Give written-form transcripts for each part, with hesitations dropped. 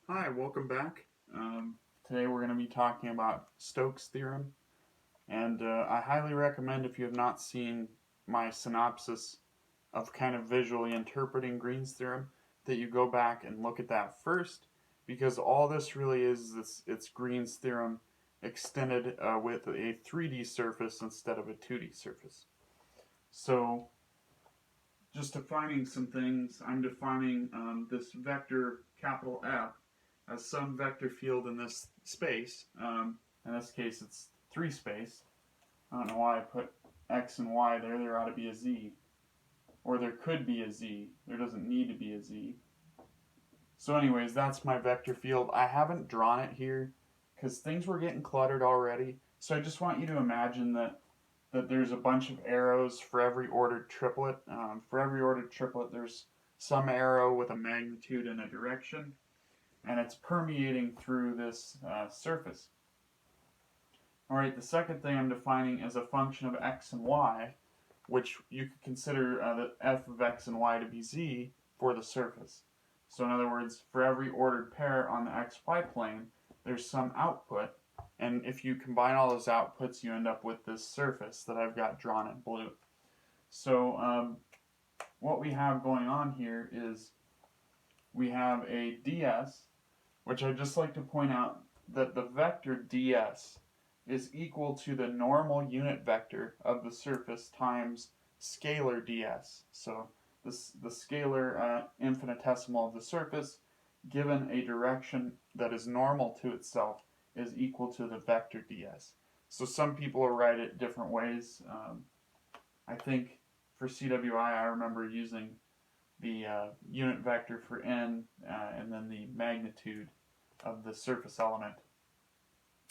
Hi, welcome back. Today we're going to be talking about Stokes' theorem, and I highly recommend if you have not seen my synopsis of kind of visually interpreting Green's theorem, that you go back and look at that first, because all this really is it's Green's theorem extended with a 3D surface instead of a 2D surface. So, just defining some things, I'm defining this vector capital F as some vector field in this space. In this case, it's 3 space. I don't know why I put x and y there. There ought to be a z. Or there could be a z. There doesn't need to be a z. So anyways, that's my vector field. I haven't drawn it here because things were getting cluttered already. So I just want you to imagine that there's a bunch of arrows for every ordered triplet. For every ordered triplet, there's some arrow with a magnitude and a direction, and it's permeating through this surface. Alright, the second thing I'm defining is a function of x and y, which you could consider the f of x and y to be z for the surface. So in other words, for every ordered pair on the xy plane, there's some output, and if you combine all those outputs, you end up with this surface that I've got drawn in blue. So what we have going on here is we have a ds, which I'd just like to point out that the vector ds is equal to the normal unit vector of the surface times scalar ds. So the scalar infinitesimal of the surface, given a direction that is normal to itself, is equal to the vector ds. So some people will write it different ways. I think for CWI, I remember using the unit vector for n and then the magnitude of the surface element.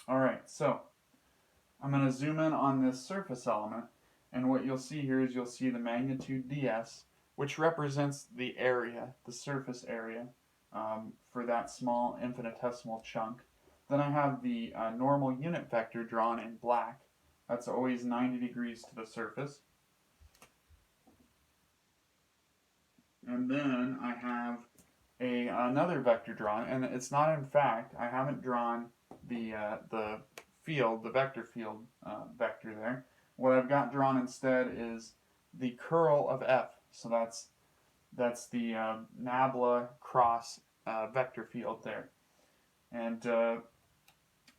Alright, so I'm going to zoom in on this surface element, and what you'll see here is you'll see the magnitude ds, which represents the area, the surface area, for that small infinitesimal chunk. Then I have the normal unit vector drawn in black. That's always 90 degrees to the surface. And then I have another vector drawn, and it's not, in fact, I haven't drawn the field, the vector field vector there. What I've got drawn instead is the curl of f. So that's the nabla cross vector field there. And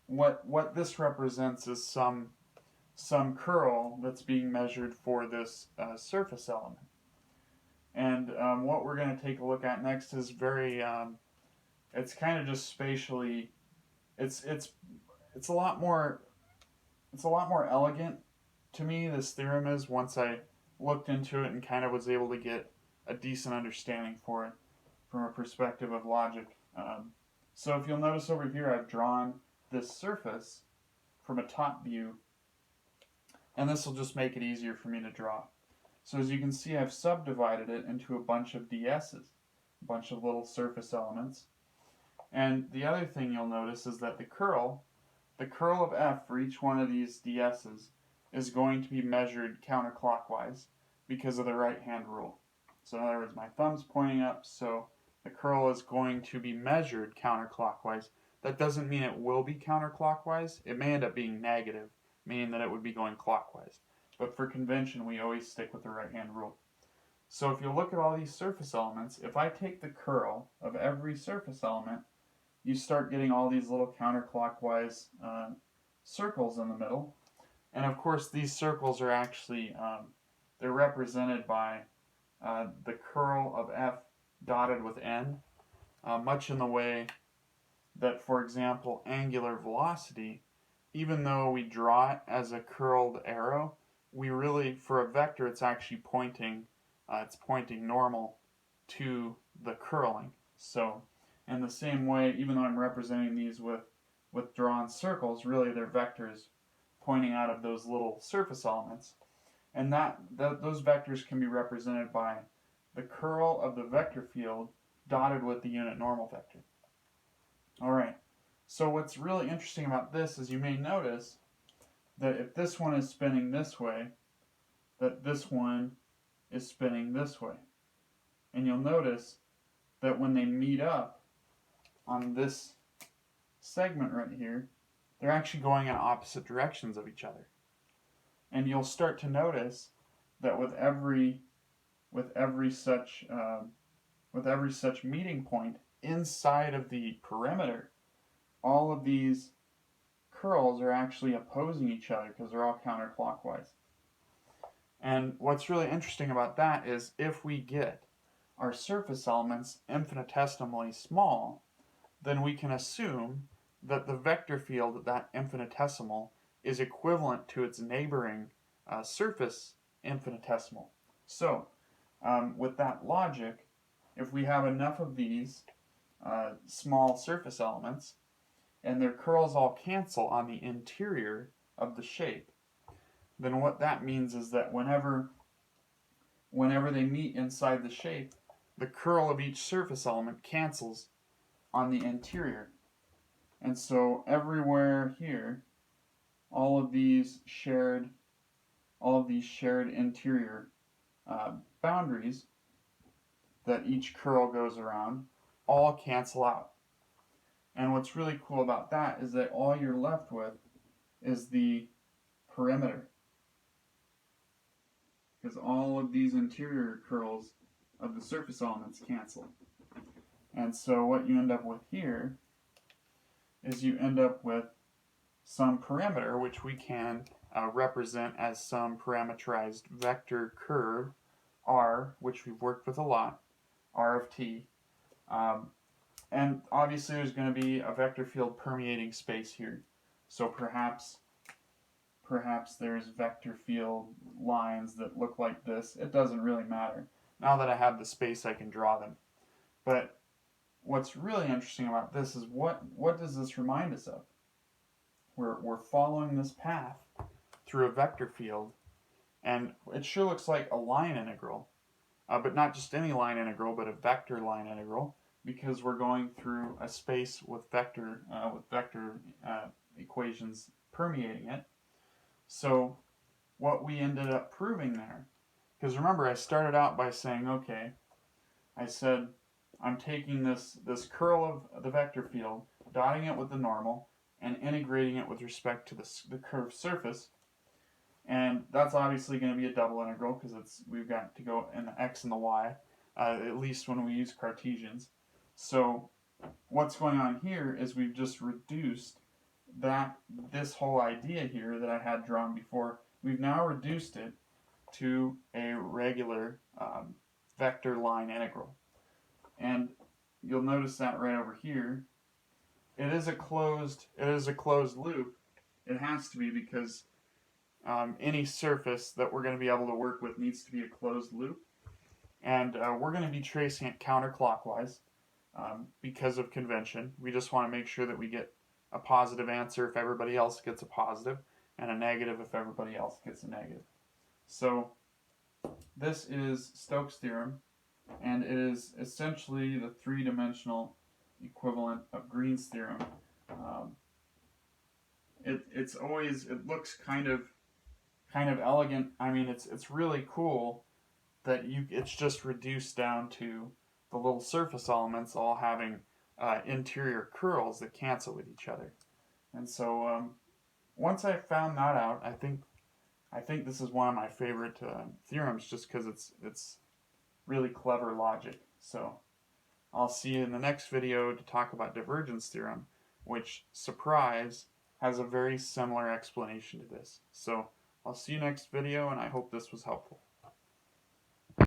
what this represents is some curl that's being measured for this surface element. And what we're going to take a look at next is it's kind of just spatially, it's a lot more elegant to me, this theorem is, once I looked into it and kind of was able to get a decent understanding for it from a perspective of logic. So if you'll notice over here, I've drawn this surface from a top view, and this will just make it easier for me to draw. So as you can see, I've subdivided it into a bunch of ds's, a bunch of little surface elements. And the other thing you'll notice is that the curl of f for each one of these ds's is going to be measured counterclockwise because of the right-hand rule. So in other words, my thumb's pointing up, so the curl is going to be measured counterclockwise. That doesn't mean it will be counterclockwise. It may end up being negative, meaning that it would be going clockwise. But for convention, we always stick with the right-hand rule. So if you look at all these surface elements, if I take the curl of every surface element, you start getting all these little counterclockwise circles in the middle. And of course, these circles are actually, they're represented by the curl of f dotted with n, much in the way that, for example, angular velocity, even though we draw it as a curled arrow, we really, for a vector, it's actually pointing normal to the curling. So in the same way, even though I'm representing these with drawn circles, really they're vectors pointing out of those little surface elements. And those vectors can be represented by the curl of the vector field dotted with the unit normal vector. Alright, so what's really interesting about this is you may notice that if this one is spinning this way, that this one is spinning this way. And you'll notice that when they meet up, on this segment right here, they're actually going in opposite directions of each other. And you'll start to notice that with every such meeting point inside of the perimeter, all of these curls are actually opposing each other because they're all counterclockwise. And what's really interesting about that is if we get our surface elements infinitesimally small, then we can assume that the vector field at that infinitesimal is equivalent to its neighboring surface infinitesimal. So, with that logic, if we have enough of these small surface elements, and their curls all cancel on the interior of the shape, then what that means is that whenever they meet inside the shape, the curl of each surface element cancels on the interior. And so everywhere here, all of these shared interior boundaries that each curl goes around all cancel out. And what's really cool about that is that all you're left with is the perimeter, because all of these interior curls of the surface elements cancel. And so what you end up with here is you end up with some parameter, which we can represent as some parameterized vector curve, r, which we've worked with a lot, r of t. And obviously there's going to be a vector field permeating space here. So perhaps there's vector field lines that look like this. It doesn't really matter. Now that I have the space, I can draw them. But what's really interesting about this is what does this remind us of? We're following this path through a vector field, and it sure looks like a line integral, but not just any line integral, but a vector line integral, because we're going through a space with vector equations permeating it. So what we ended up proving there, because remember I started out by saying, okay, I said I'm taking this curl of the vector field, dotting it with the normal, and integrating it with respect to the curved surface. And that's obviously going to be a double integral because we've got to go in the x and the y, at least when we use Cartesians. So what's going on here is we've just reduced this whole idea here that I had drawn before. We've now reduced it to a regular vector line integral. And you'll notice that right over here. It is a closed loop. It has to be because any surface that we're going to be able to work with needs to be a closed loop. And we're going to be tracing it counterclockwise because of convention. We just want to make sure that we get a positive answer if everybody else gets a positive, and a negative if everybody else gets a negative. So this is Stokes' theorem, and it is essentially the three-dimensional equivalent of Green's theorem. It looks kind of elegant. I mean, it's really cool that it's just reduced down to the little surface elements all having interior curls that cancel with each other. And so once I found that out, I think this is one of my favorite theorems, just because it's really clever logic. So I'll see you in the next video to talk about divergence theorem, which, surprise, has a very similar explanation to this. So I'll see you next video, and I hope this was helpful.